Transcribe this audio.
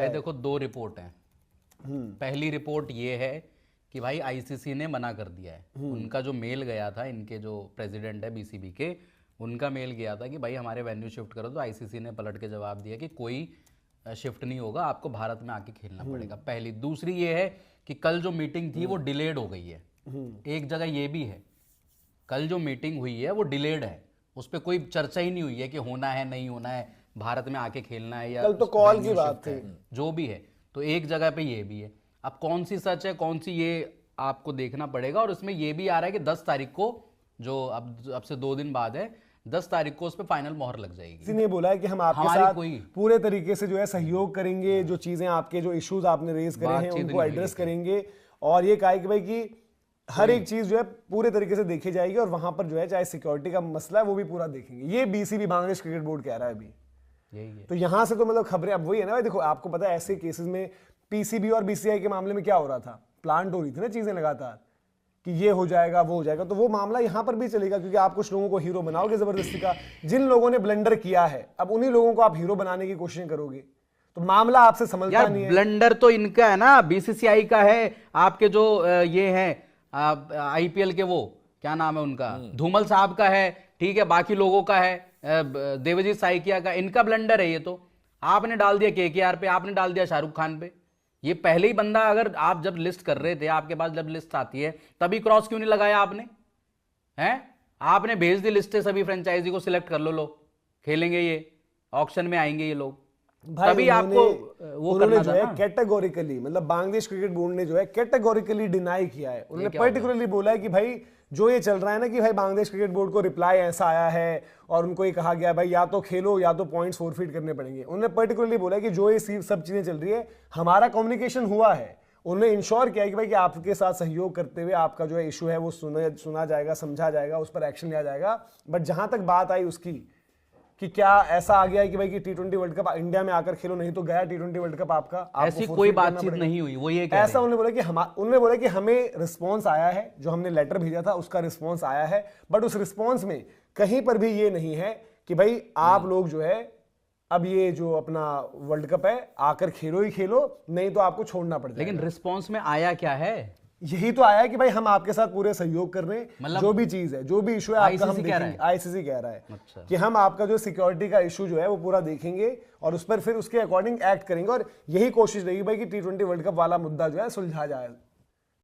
देखो दो रिपोर्ट हैं। पहली रिपोर्ट ये है कि भाई आईसीसी ने मना कर दिया है। उनका जो मेल गया था, इनके जो प्रेसिडेंट है बीसीबी के, उनका मेल गया था कि भाई हमारे वेन्यू शिफ्ट करो, तो आईसीसी ने पलट के जवाब दिया कि कोई शिफ्ट नहीं होगा, आपको भारत में आके खेलना पड़ेगा। पहली। दूसरी ये है कि कल जो मीटिंग थी वो डिलेड हो गई है। एक जगह ये भी है, कल जो मीटिंग हुई है वो डिलेड है, उस पर कोई चर्चा ही नहीं हुई है कि होना है नहीं होना है, भारत में आके खेलना है या कल तो कॉल की बात थी, जो भी है। तो एक जगह पे ये भी है। अब कौन सी सच है कौन सी, ये आपको देखना पड़ेगा। और इसमें ये भी आ रहा है कि 10 तारीख को, जो अब से 2 दिन बाद है, 10 तारीख को उस पर फाइनल मोहर लग जाएगी। किसी ने बोला है कि हम आपके साथ पूरे तरीके से जो है सहयोग करेंगे, जो चीजें आपके जो इश्यूज आपने रेज करे हैं उनको एड्रेस करेंगे। और ये कहा कि भाई कि हर एक चीज जो है पूरे तरीके से देखी जाएगी और वहां पर जो है चाहे सिक्योरिटी का मसला है वो भी पूरा देखेंगे। ये बीसीबी बांग्लादेश क्रिकेट बोर्ड कह रहा है अभी। यही है। तो यहां से तो मतलब खबरें अब वही है ना भाई, देखो आपको पता है ऐसे केसेस में पीसीबी और बीसीआई के मामले में क्या हो रहा था, प्लांट हो रही थी ना चीजें लगातार कि ये हो जाएगा वो हो जाएगा। तो वो मामला यहां पर भी चलेगा क्योंकि आप कुछ लोगों को हीरो बनाओगे जबरदस्ती का। जिन लोगों ने ब्लंडर किया है अब उन्हीं लोगों को आप हीरो बनाने की कोशिश करोगे, तो मामला आपसे समझता नहीं है। ब्लंडर तो इनका है ना, बीसीसीआई का है। आपके जो ये है आईपीएल के, वो क्या नाम है उनका, धूमल साहब का है, ठीक है, बाकी लोगों का है, देवजीत साइकिया का, इनका ब्लंडर है ये। तो आपने डाल दिया केकेआर पे, आपने डाल दिया शाहरुख खान पे। ये पहले ही बंदा, अगर आप जब लिस्ट कर रहे थे, आपके पास जब लिस्ट आती है तभी क्रॉस क्यों नहीं लगाया आपने? हैं, आपने भेज दी लिस्टें सभी फ्रेंचाइजी को, सिलेक्ट कर लो खेलेंगे, ये ऑक्शन में आएंगे ये लोग, तभी आपको वो करना जो है कैटेगोरिकली, मतलब बांग्लादेश क्रिकेट बोर्ड ने जो है कैटेगोरिकली डिनाई किया है। उन्होंने पर्टिकुलरली बोला है कि भाई जो ये चल रहा है ना कि भाई बांग्लादेश क्रिकेट बोर्ड को रिप्लाई ऐसा आया है और उनको ये कहा गया भाई या तो खेलो या तो पॉइंट्स फोरफीट करने पड़ेंगे। उन्होंने पर्टिकुलरली बोला है कि जो ये सब चीजें चल रही है हमारा कम्युनिकेशन हुआ है। उन्होंने इंश्योर किया कि भाई कि आपके साथ सहयोग करते हुए आपका जो है इशू है वो सुना जाएगा, समझा जाएगा, उस पर एक्शन लिया जाएगा। बट जहां तक बात आई उसकी कि क्या ऐसा आ गया है कि भाई कि T20 वर्ल्ड कप इंडिया में आकर खेलो, नहीं तो गया T20 वर्ल्ड कप आपका, ऐसी कोई बातचीत नहीं हुई। वो ये कह ऐसा उन्होंने बोला कि हमें रिस्पांस आया है, जो हमने लेटर भेजा था उसका रिस्पांस आया है, बट उस रिस्पांस में कहीं पर भी ये नहीं है कि भाई आप लोग जो है अब ये जो अपना वर्ल्ड कप है आकर खेलो ही खेलो, नहीं तो आपको छोड़ना पड़ जाएगा। लेकिन रिस्पांस में आया क्या है? यही तो आया है कि भाई हम आपके साथ पूरे सहयोग कर रहे हैं, मतलब जो भी चीज है, जो भी इशू है आपका हम देखेंगे। आईसीसी कह रहा है अच्छा। कि हम आपका जो सिक्योरिटी का इशू जो है वो पूरा देखेंगे और उस पर फिर उसके अकॉर्डिंग एक्ट करेंगे। और यही कोशिश रहेगी भाई कि T20 वर्ल्ड कप वाला मुद्दा जो है सुलझा जाए।